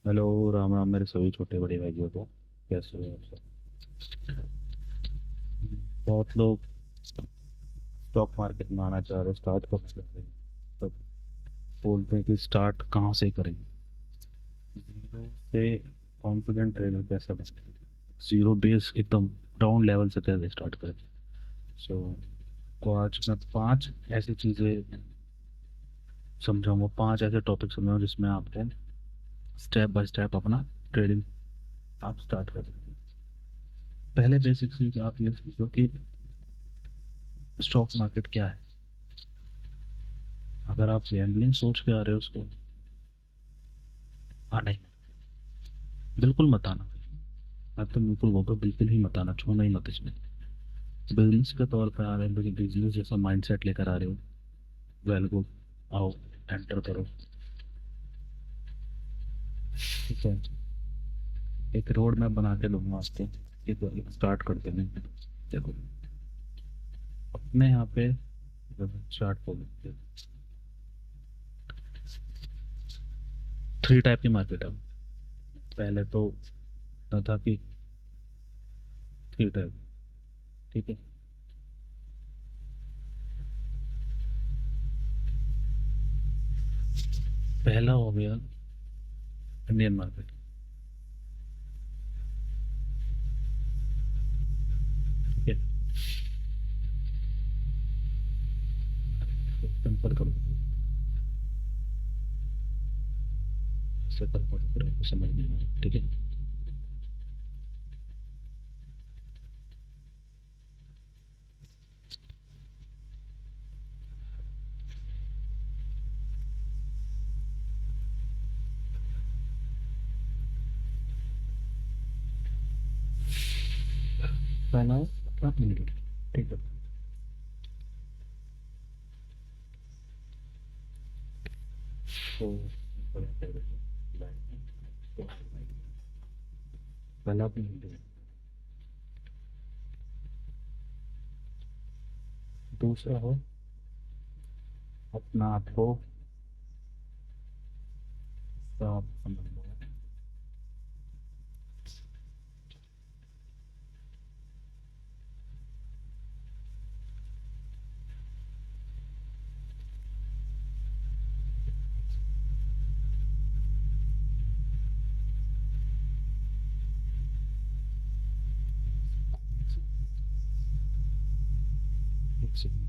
Hello. Ram Ram मेरे सभी छोटे बड़े भाइयों को। कैसे हो आप सब? बहुत लोग स्टॉक मार्केट में आना चाह रहे हैं, स्टार्ट कब से करें? तब बोलते हैं कि स्टार्ट कहाँ से करें। जीरो से कॉन्फिडेंट ट्रेडर कैसे बने? जीरो बेस एकदम डाउन लेवल से कैसे स्टार्ट करें? सो तो आज मैं पांच ऐसी चीज़ें समझाऊंगा, पांच ऐसे टॉपिक समझाऊंगा जिसमें आपको स्टेप बाय स्टेप अपना ट्रेडिंग आप स्टार्ट कर सकते हैं। पहले बेसिक चीज आप ये समझो कि स्टॉक मार्केट क्या है। अगर आप गैम्बलिंग सोच के आ रहे हो उसको, नहीं, बिल्कुल मत आना। मैं तो बिल्कुल बोलता हूँ, बिल्कुल ही मत आना, छूना ही मत इसमें। बिजनेस के तौर पे आ रहे हो, बिजनेस जैसा माइंडसेट लेकर आ रहे हो, वेल गुड, आओ, एंटर करो। ठीक है, एक रोड मैप बना के दूंगा आपको। ये तो स्टार्ट करते हैं। देखो, अपने यहाँ पे स्टार्ट कर देते हैं। थ्री टाइप की मार्केट है। पहले तो ना था कि थ्री टाइप। ठीक है, पहला हो गया इंडियन मार्केट। ठीक है, सिंपल करो, सिंपल करो, फिर आपको समझ नहीं आएगा। ठीक है, पहला है अपना इंडियन। ठीक है, तो पहला अपना इंडियन। दूसरा हो अपना आपको साफ समझ लो। एक सेकंड।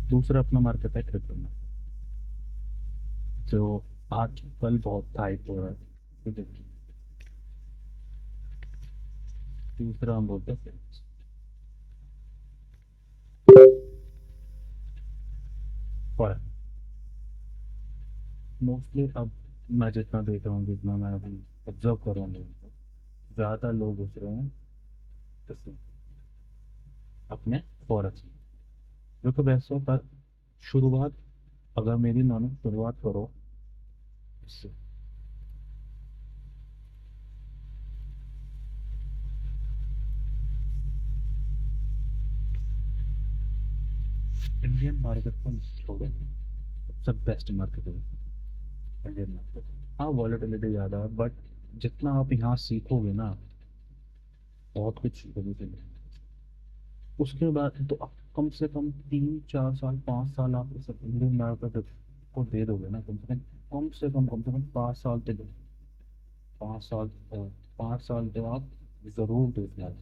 दूसरा अपना मार्केट है क्रिप्टो में, जो आजकल बहुत हाइप हो रहा है। ठीक है, तीसरा हम बोलते हैं फॉरेक्स। मोस्टली अब मैं जितना देख रहा हूँ, जितना मैं अभी ऑब्जर्व कर रहा हूँ, ज़्यादा लोग घुस रहे हैं इसमें, अपने फॉरेक्स में। जो कि वैसे पर शुरुआत, अगर मेरी मानो शुरुआत करो इससे। इंडियन मार्केट को छोड़ो, सबसे बेस्ट मार्केट है इंडियन मार्केट। हाँ, वॉलेटिलिटी ज़्यादा है, बट जितना आप यहाँ सीखोगे ना, बहुत कुछ सीखोगे के लिए। उसके बाद तो आप कम से कम 3 4 साल 5 साल आप इस इंडियन मार्केट को दे दोगे ना, कम से कम 5 साल तो दो। 5 साल, 5 साल तो आप जरूर देखना है।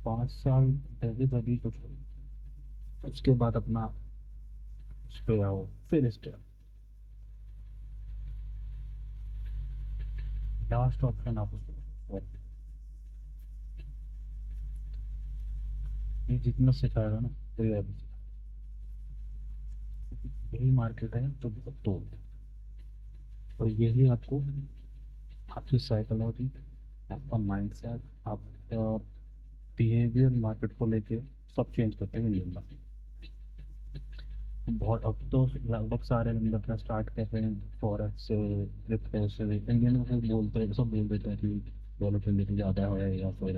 5 साल पहले तभी कुछ हो। उसके बाद अपना उस पे आओ, फिर इस पे लास्ट ऑप्शन आप उसको, ये जितना सिखाएगा ना, तो ये अभी यही मार्केट है तो बहुत तोड़। और यही आपको आपकी साइकोलॉजी, आपका माइंड सेट, आपका बिहेवियर मार्केट को लेके सब चेंज करते हैं इंडियन मार्केट। बहुत अब तो लगभग सारे बंदे अपना स्टार्ट कर रहे हैं फॉरेक्स से, क्रिप्टो से। इंडियन में कोई बोलते हैं, सब बोल देते हैं कि वॉलेटिलिटी ज़्यादा है या फिर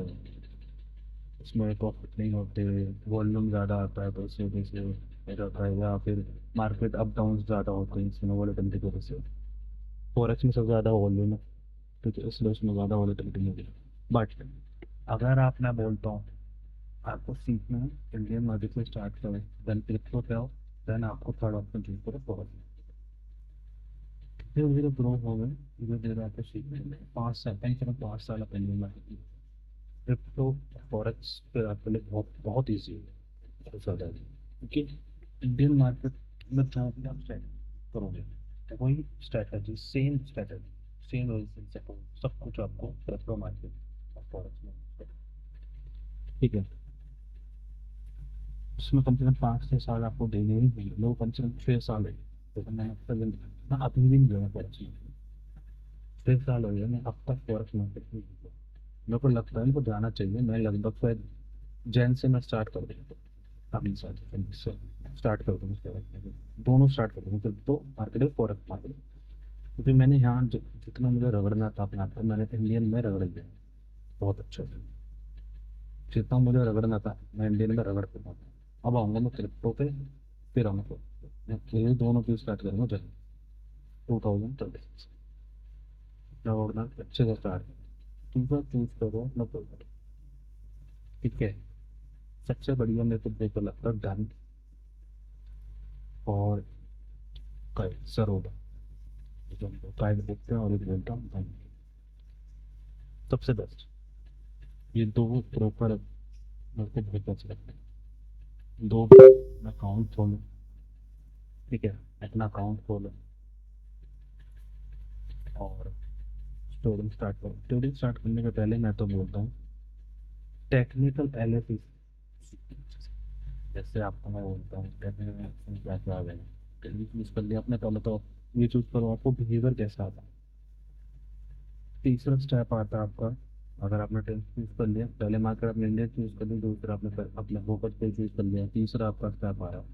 उसमें प्रॉफिट नहीं होते, वॉल्यूम ज़्यादा आता है तो उससे वजह से हो जाता है, या फिर मार्केट अप डाउन ज़्यादा होते हैं इसमें वॉलेटिलिटी की वजह से। फॉरेक्स में सबसे ज़्यादा वॉल्यूम है, क्योंकि इसलिए उसमें ज़्यादा वॉलेटिलिटी नहीं होगी। बट अगर आप, मैं बोलता हूँ, आपको सीखना है इंडियन मार्केट से स्टार्ट करें, देन क्रिप्टो पे आओ, देन आपको थर्ड ऑप्शन चूज करो फॉरेक्स। धीरे धीरे ग्रो हो गए, धीरे धीरे आपको सीखने में 5 साल, कहीं से 5 साल आप इंडियन मार्केट, क्रिप्टो फॉरेक्स पे आपके लिए बहुत बहुत ईजी है, बहुत ज़्यादा है। क्योंकि इंडियन मार्केट में जहाँ भी आप स्टार्ट करोगे, वही स्ट्रैटेजी, सेम स्ट्रैटेजी, सेम सब कुछ आपको क्रिप्टो मार्केट और फॉरेक्स में मिलेगा। ठीक है, उसमें कम से कम 5 6 साल आपको देने ही होंगे, लोग कम से कम 6 साल है। तो मैं अब तक ना अभी भी नहीं गया फॉरेक्स में, 6 साल हो गए मैं अब तक फॉरेक्स मार्केट में नहीं गया। मेरे को लगता है इनको जाना चाहिए, मैं लगभग शायद जैन से मैं स्टार्ट कर दूँ, अपनी साथ से स्टार्ट कर दूँ, उसके बाद दोनों स्टार्ट कर दूँ, फिर तो मार्केट है फॉरेक्स मार्केट। क्योंकि मैंने यहाँ जितना मुझे रगड़ना था अपने आप को, मैंने इंडियन में रगड़ लिया बहुत अच्छे से। जितना मुझे रगड़ना था मैं इंडियन में रगड़ चुका था। अब आऊँगा मैं क्रिप्टो पे, फिर आऊँगा, मैं ये दोनों चीज स्टार्ट करूँगा जब 2030 रगड़ना अच्छे से स्टार्ट। दूसरा चूज करो अपना प्रोडक्ट, ठीक है। सबसे बढ़िया मेरे को देखो लगता है डन और काइट सर होगा, जो हमको काइट बोलते हैं और एक बोलता हूँ डन, सबसे बेस्ट। ये दो प्रॉपर मेरे को बहुत अच्छे लगते हैं। दो अकाउंट खोलो, ठीक है, अपना अकाउंट खोलो और स्टोरिंग स्टार्ट करो। स्टोरिंग स्टार्ट करने के पहले मैं तो बोलता हूँ टेक्निकल एनालिसिस, जैसे आपको मैं बोलता हूँ टेक्निकल क्या क्या आ गया, चूज कर लिया आपने पहले तो ये चूज करो आपको बिहेवियर कैसा आता है। तीसरा स्टेप आता है आपका, अगर आपने टेंथ चूज कर लिया, पहले मार्केट आपने इंडिया चूज कर ली, दूसरा आपने अपने फोकस पे चूज कर लिया, तीसरा आपका स्टेप आ रहा है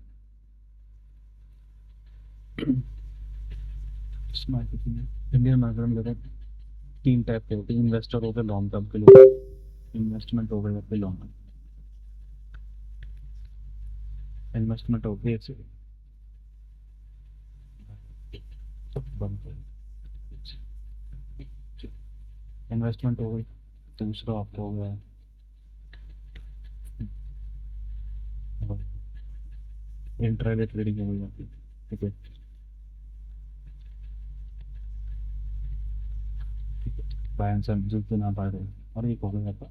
इस मार्केट में। इंडियन मार्केट में देखो 3 टाइप के होते हैं, इन्वेस्टर हो गए लॉन्ग टर्म के लिए, इन्वेस्टमेंट हो गए लॉन्ग टर्म, इन्वेस्टमेंट हो गई ऐसे बंद कर, इन्वेस्टमेंट हो गई। दूसरा आपको हो गया इंट्राडे ट्रेडिंग हो गई, ठीक है, ठीक है, बाय एंड सेल जो ना पा रहे, और एक हो गया आपका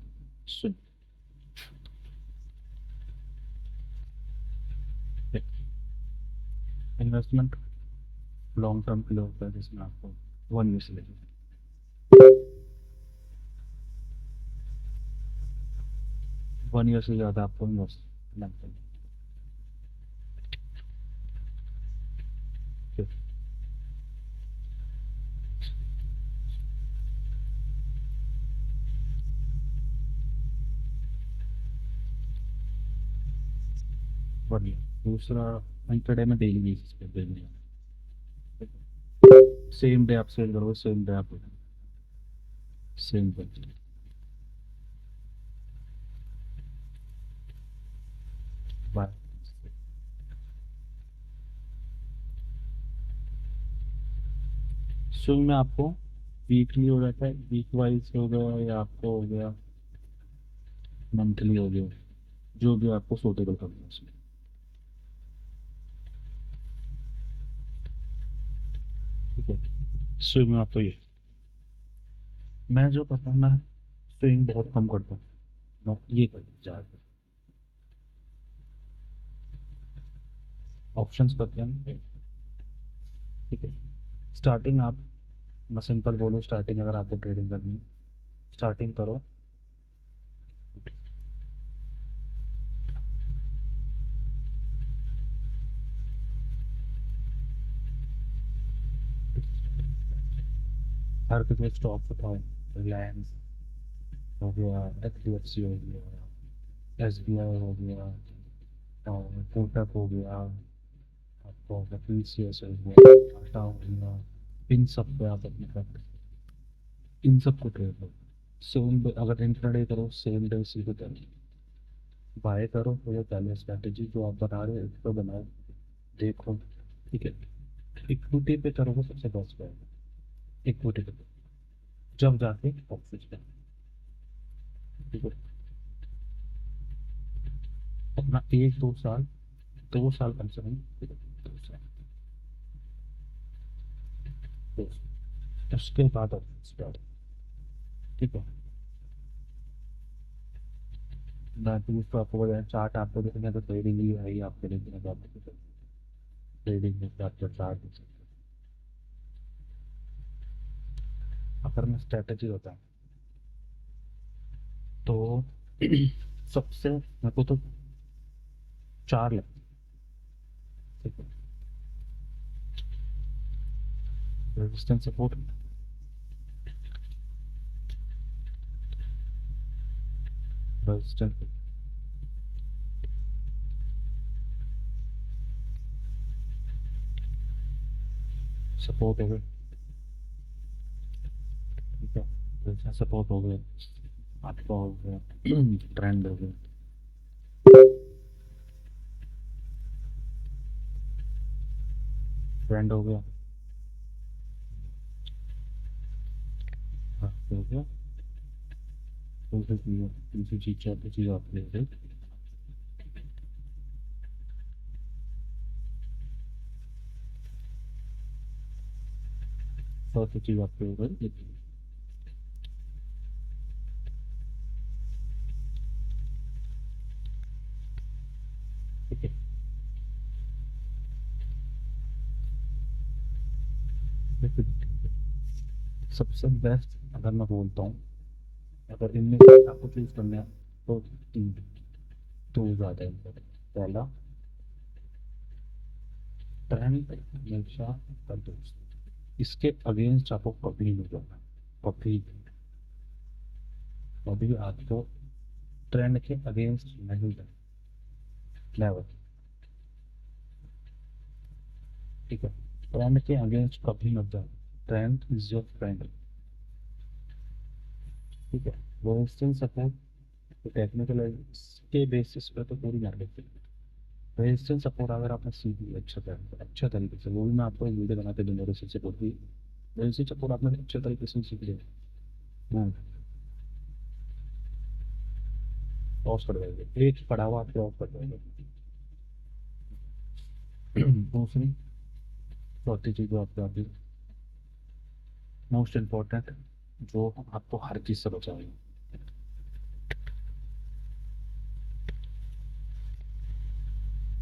इन्वेस्टमेंट लॉन्ग टर्म के लिए होता है, जिसमें आपको 1 ईयर से लेकर 1 ईयर से ज़्यादा आपको इन्वेस्ट लगता है, ठीक है। 1 ईयर। दूसरा इंट्राडे में डेली बेसिस पे देनी है, सेम डे आप सेल करोगे, सेम डे आप सेम डे बाय। शुरू में आपको वीकली हो जाता है, वीक वाइज हो गया या आपको हो गया मंथली हो गया, जो भी आपको सूटेबल करना है उसमें, ठीक है। स्विंग में आपको ये, मैं जो करता हूँ ना, स्विंग बहुत कम करता हूँ, मैं ये करता ज़्यादा ऑप्शंस करते हैं, ठीक है। स्टार्टिंग आप, मैं सिंपल बोलूँ, स्टार्टिंग अगर आपको ट्रेडिंग करनी है, स्टार्टिंग करो हर किसी स्टॉक उठाओ, रिलायंस हो गया, HDFC हो गया, SBI हो गया, और कोटक हो गया, आपको अगर PCS हो गया, टाटा हो गया, इन सब पे आप अपने कर, इन सब को ट्रेड करो। सेम अगर इंट्राडे करो सेम डे उसी को करो, बाय करो तो ये पहले स्ट्रैटेजी जो आप बना रहे हो उस पर बनाओ, देखो। ठीक है, इक्विटी पे करोगे सबसे बेस्ट है, इक्विटी पे जब जाके प्रॉफिट है। ठीक है, अपना 1-2 साल, 2 साल कम से कम, 2 साल, 2 साल, उसके बाद आप स्टार्ट। ठीक है, बाकी उसको आपको बताया चार्ट आपको देखना है तो ट्रेडिंग ही है ही आपके लिए, देखना तो ट्रेडिंग में आपका चार्ट देख सकते हो। अगर मैं स्ट्रैटेजी होता तो सबसे मेरे को तो 4 लगती। ठीक है, रेजिस्टेंस सपोर्ट, रेजिस्टेंस सपोर्ट हो गए। ठीक है, रेजिस्टेंस सपोर्ट हो गए, आपका हो गया ट्रेंड हो गया, ट्रेंड हो गया, आपका हो गया, दूसरी चीज चौथी चीज आप ले रहे, चौथी चीज आपके हो गई। ठीक है, देखिए, सबसे बेस्ट अगर मैं बोलता हूँ, अगर इनमें से आपको चूज करना है तो तीन टूल्स आते हैं इनके। पहला, ट्रेंड हमेशा कर दो, इसके अगेंस्ट आपको कभी नहीं करना, कभी कभी आपको ट्रेंड के अगेंस्ट नहीं करना, नेवर। ठीक है, ट्रेंड के अगेंस्ट कभी मत जाओ, ट्रेंड इज योर फ्रेंड। ठीक है, रेजिस्टेंस सपोर्ट टेक्निकल के बेसिस पे तो पूरी मार्केट, रेजिस्टेंस सपोर्ट अगर आपने सीख लिया अच्छा तरीके से, वो भी मैं आपको एक वीडियो बनाते दूंगा रेजिस्टेंस सपोर्ट की। रेजिस्टेंस सपोर्ट आपने अच्छे तरीके से सीख लिया, हाँ, ऑफ कर देंगे, एक पड़ा हुआ आपको ऑफ कर देंगे। दूसरी चौथी चीज जो आपको आती है, मोस्ट इम्पोर्टेंट, जो आपको हर चीज से बचाएगी,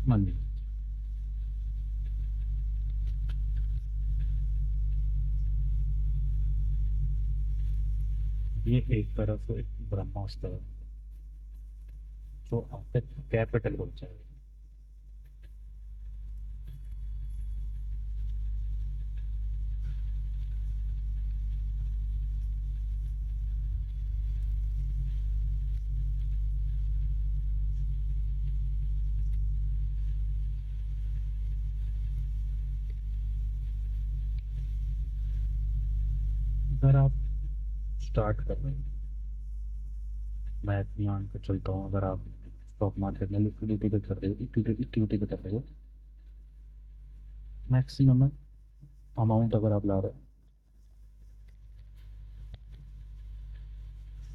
मनी। ये एक तरफ एक ब्रह्मास्त्र है जो आपके कैपिटल को बचाएगा। अगर आप स्टार्ट कर रहे हैं, मैं अपनी मान के चलता हूँ, अगर आप स्टॉक मार्केट में लिक्विडिटी पे कर रहे हो, इक्विटी इक्विटी पे कर रहे हो, मैक्सिमम अमाउंट अगर आप ला रहे हो,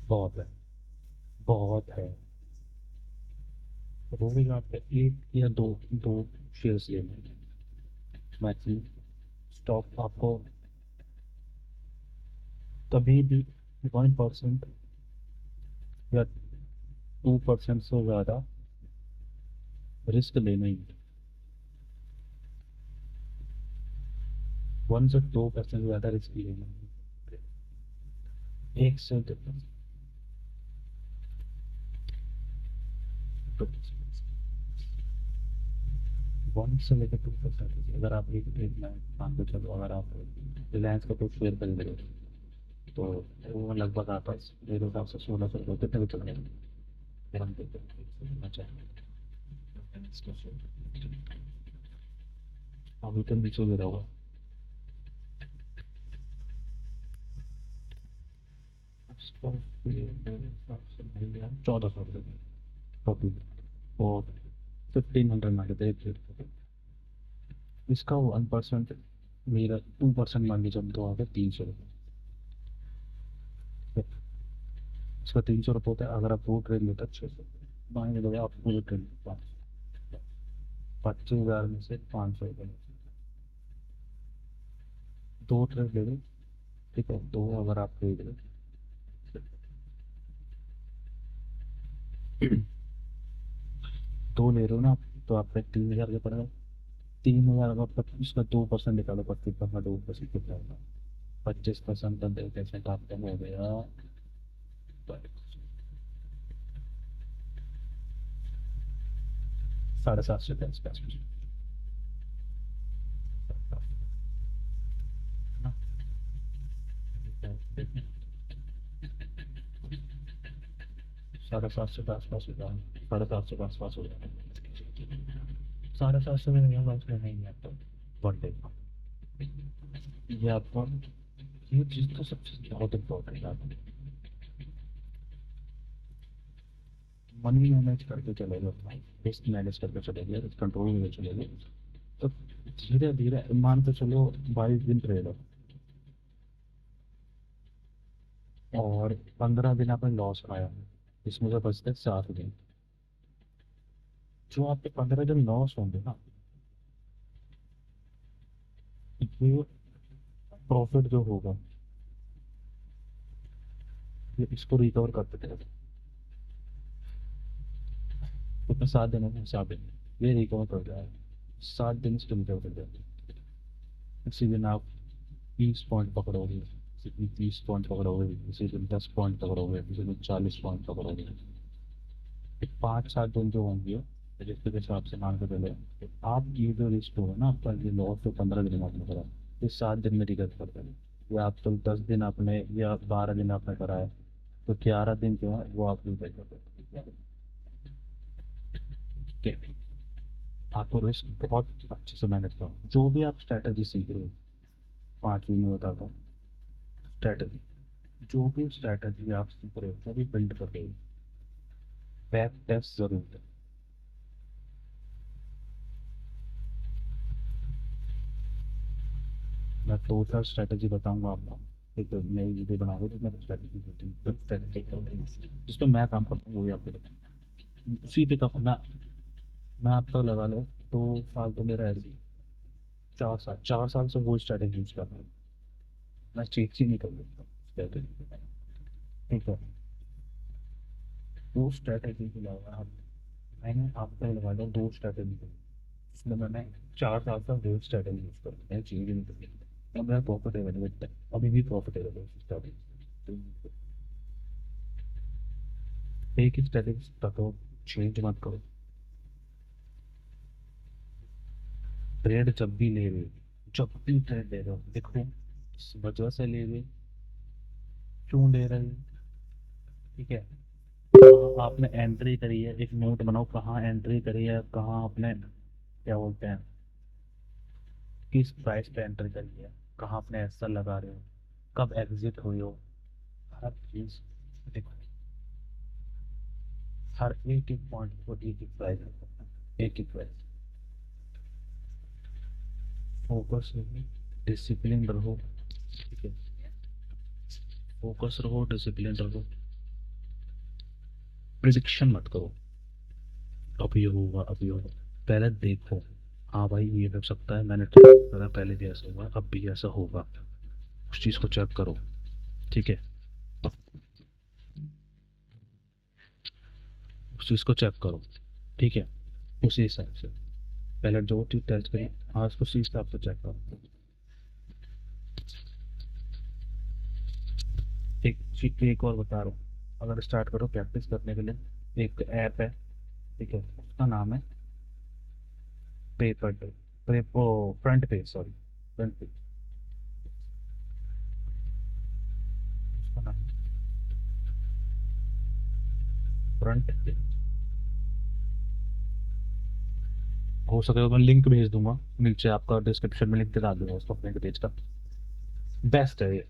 बहुत है, बहुत है। रोज आप एक या दो दो शेयर्स लेने मैक्सिमम, स्टॉक आपको कभी भी 1% या 2% से ज़्यादा रिस्क लेना ही नहीं। 1 से 2% ज़्यादा रिस्क लेना ही नहीं। 1 से 2%, 1 से लेकर 2%, अगर आप एक मान के चलो, अगर आप रिलायंस का कुछ शेयर खरीद रहे हो तो वो लगभग आता है मेरे हिसाब से 1600 रुपये कितने भी चल रहे हैं, फिर हम देखते हैं, अच्छा, अभी तो नीचे गिरा हुआ। इसका मेरे हिसाब से मिल गया 1400 रुपये कॉपी। और 1500 मान के देख। इसका 1%, मेरा 2% मान लीजिए, तो आ गया 300 रुपये। इसका 300 रुपये होता है। अगर आप 2 ट्रेन लेते 600, मान के आप पूरे ट्रेन 25,000 में से 500 रुपये। 2 ट्रेन ले लो, ठीक है। दो अगर आप खरीद रहे दो ले रहे हो ना आप, तो आपका 3,000 का पड़ेगा। 3,000 का 25 का 2% निकालो, 25% 2% कितना होगा? 25% 10% आपका हो गया 750 रुपये। साढ़े सात सौ के आसपास हो जाए, 750 के आसपास हो जाए। 750 में नहीं, उसमें नहीं है तो वन डे का। ये आपको, ये चीज़ तो सबसे बहुत इम्पोर्टेंट है। मनी मैनेज करके चलेगा अपना, रिस्क मैनेज करके चलेगा, कंट्रोल में चलेगा। तो धीरे धीरे मान के चलो 22 दिन ट्रेड हो, और 15 दिन आपने लॉस खाया, इसमें से बचते 7 दिन। जो आपके 15 दिन लॉस होंगे ना, ये प्रॉफिट जो होगा, ये इसको रिकवर करते थे। कितने 7 दिन हो गए, 7 दिन ये रिकवर कर जाए। 7 दिन से रिकवर कर जाए। इसी दिन आप 20 पॉइंट पकड़ोगे, किसी दिन 30 पॉइंट पकड़ोगे, किसी दिन 10 पॉइंट पकड़ोगे, किसी दिन 40 पॉइंट पकड़ोगे। 5-7 दिन जो होंगे, तो जिसके हिसाब से मान के चले, तो आप ये जो रिस्क होगा ना आपका, ये लॉस तो 15 दिन में आपने करा, ये 7 दिन में रिकवर कर देंगे। या आप तो 10 दिन आपने या 12 दिन आपने कराया, तो 11 दिन जो है वो आप रिकवर कर देंगे। ठीक है। आपको रिस्क बहुत अच्छे से मैनेज करो, जो भी आप स्ट्रैटेजी सीख रहे हो। 5 दिन में बताता हूँ स्ट्रैटेजी। जो भी स्ट्रैटेजी आप सीख रहे हो वो भी बिल्ड कर रहे हो, बैक टेस्ट जरूर है। मैं टोटल स्ट्रैटेजी बताऊंगा आपको। एक नई वीडियो बना रहे तो मैं स्ट्रैटेजी जिस पर मैं काम करता हूँ वही आपको बताऊँ। उसी पे काम मैं आपका लगा लो 2 साल तो मेरा ऐसे ही, 4 साल से वो स्ट्रैटेजी यूज कर रहा हूँ। मैं चेंज ही नहीं कर सकता स्ट्रैटेजी। ठीक है। वो स्ट्रैटेजी के अलावा मैंने आपका लगा लो 2 स्ट्रैटेजी, इसमें मैंने 4 साल तक 2 स्ट्रैटेजी यूज कर, मैं चेंज नहीं कर सकता। अब मैं प्रॉफिटेबल है, अभी भी प्रॉफिटेबल है स्ट्रैटेजी। एक ही स्ट्रैटेजी रखो, चेंज मत करो। ट्रेड जब भी ले रहे हो, जब भी ट्रेड ले रहे हो, देखो इस वजह से ले रहे हो, क्यों ले रहे हो। ठीक है। कहाँ आपने एंट्री करी है, एक नोट बनाओ, कहाँ एंट्री करी है, कहाँ आपने क्या बोलते हैं, किस प्राइस पे एंट्री करी है, कहाँ आपने ऐसा लगा रहे हो, कब एग्जिट हुई हो। हर चीज देखो, हर एक एक पॉइंट को एक एक प्राइस, एक एक प्राइस। फोकस रहो, डिसिप्लिन रहो। ठीक है। फोकस रहो, डिसिप्लिन रहो, प्रिडिक्शन मत करो अब ये होगा अब ये होगा। पहले देखो, हाँ भाई ये हो सकता है, मैंने ट्राई करा पहले भी ऐसा हुआ, अब भी ऐसा होगा, उस चीज़ को चेक करो। ठीक है। उस चीज़ को चेक करो। ठीक है। उसी हिसाब से पहले जो चीज़ टेस्ट करी, हाँ उसको उसी हिसाब से चेक करो। एक और बता रहा हूँ, अगर स्टार्ट करो प्रैक्टिस करने के लिए, एक ऐप है, ठीक है, उसका नाम है पेपर पे, front page, sorry, front page, उसका नाम फ्रंट पेज। हो सके तो मैं लिंक भेज दूंगा नीचे, आपका डिस्क्रिप्शन में लिंक डाल दूंगा उसको, अपने पेज का। बेस्ट है ये।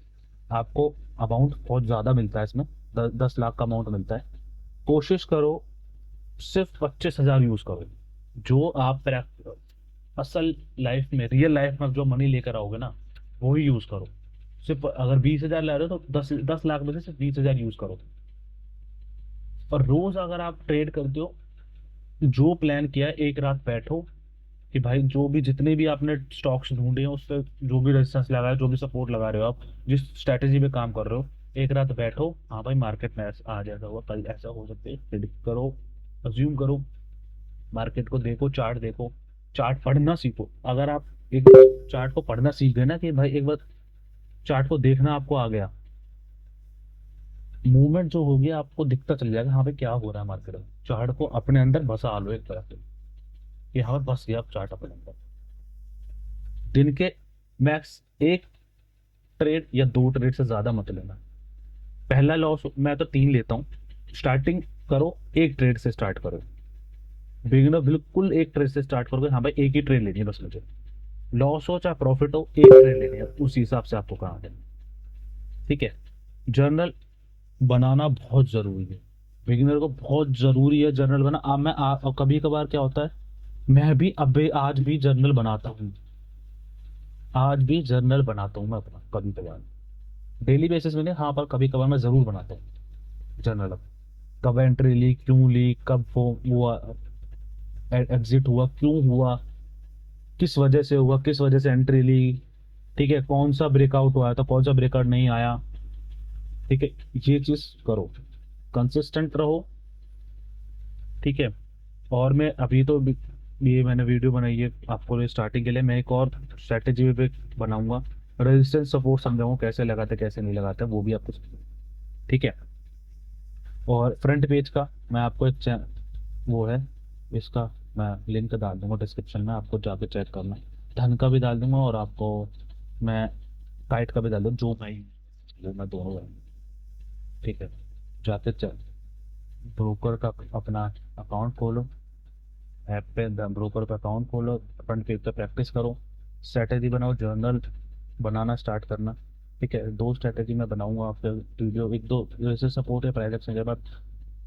आपको अमाउंट बहुत ज़्यादा मिलता है इसमें, 10 लाख का अमाउंट मिलता है। कोशिश करो सिर्फ 25,000 यूज़ करो। जो आप असल लाइफ में, रियल लाइफ में जो मनी लेकर आओगे ना, वो ही यूज़ करो। सिर्फ अगर 20,000 ला रहे हो तो 10 लाख में से सिर्फ 20,000 यूज़ करो। और रोज़ अगर आप ट्रेड करते हो, जो प्लान किया है, एक रात बैठो कि भाई जो भी जितने भी आपने स्टॉक्स ढूंढे हैं उस पर जो भी रेजिस्टेंस लगाया, जो भी सपोर्ट लगा रहे हो आप, जिस स्ट्रैटेजी पे काम कर रहे हो, एक रात बैठो, हाँ भाई मार्केट में आज ऐसा हुआ, कल ऐसा हो सकता है, प्रिडिक्ट करो, अज्यूम करो, मार्केट को देखो, चार्ट देखो, चार्ट पढ़ना सीखो। अगर आप एक चार्ट को पढ़ना सीख गए ना, कि भाई एक बार चार्ट को देखना आपको आ गया, मूवमेंट जो होगी आपको दिखता चल जाएगा, हाँ भाई क्या हो रहा है मार्केट में। चार्ट को अपने अंदर बसा लो एक तरह से, कि हाँ भाई बस गया आप चार्ट अपने अंदर। दिन के मैक्स एक ट्रेड या 2 ट्रेड से ज्यादा मत लेना। पहला लॉस मैं तो 3 लेता हूँ। स्टार्टिंग करो, एक ट्रेड से स्टार्ट करो। बिगिनर बिल्कुल एक ट्रेड से स्टार्ट करोगे, हाँ भाई एक ही ट्रेड लेनी है बस मुझे, लॉस हो चाहे प्रॉफिट हो, एक ट्रेड लेनी है, उस हिसाब से आपको कहाँ देना। ठीक है। जर्नल बनाना बहुत जरूरी है, बिगिनर को बहुत जरूरी है जर्नल बना। कभी कभार क्या होता है, मैं भी अबे आज भी जर्नल बनाता हूँ, आज भी जर्नल बनाता हूँ मैं अपना, कभी कभार, डेली बेसिस में नहीं, हाँ पर कभी कभार मैं जरूर बनाता हूँ जर्नल। कब एंट्री ली, क्यों ली, कब वो हुआ, एग्जिट हुआ, क्यों हुआ, किस वजह से हुआ, किस वजह से एंट्री ली, ठीक है, कौन सा ब्रेकआउट हुआ था, कौन सा ब्रेकआउट नहीं आया। ठीक है, ये चीज करो, कंसिस्टेंट रहो। ठीक है। और मैं अभी तो ये मैंने वीडियो बनाई है आपको स्टार्टिंग के लिए, मैं एक और स्ट्रैटेजी पे बनाऊंगा, रेजिस्टेंस सपोर्ट समझाऊंगा कैसे लगाते कैसे नहीं लगाते, वो भी आपको। ठीक है। और फ्रंट पेज का मैं आपको वो है इसका, मैं लिंक डाल दूंगा डिस्क्रिप्शन में, आपको जाके चेक करना। धन का भी डाल दूंगा, और आपको मैं काइट का भी डाल दूँ, जो मैं दोनों है। ठीक है। जाके चेक, ब्रोकर का अपना अकाउंट खोलो, ऐप पे ब्रोकर पे अकाउंट खोलो, फ्रंट पेज पे प्रैक्टिस करो, स्ट्रैटेजी बनाओ, जर्नल बनाना स्टार्ट करना। ठीक है, 2 स्ट्रैटेजी मैं बनाऊंगा, फिर वीडियो एक दो जैसे सपोर्ट है प्राइवेट के बाद,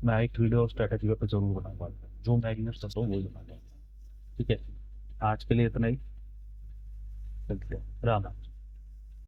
मैं एक वीडियो स्ट्रैटेजी पे जरूर बनाऊंगा, जो मैं यूज करता हूँ वही बनाऊंगा। ठीक है। आज के लिए इतना ही, चलते हैं, राम राम।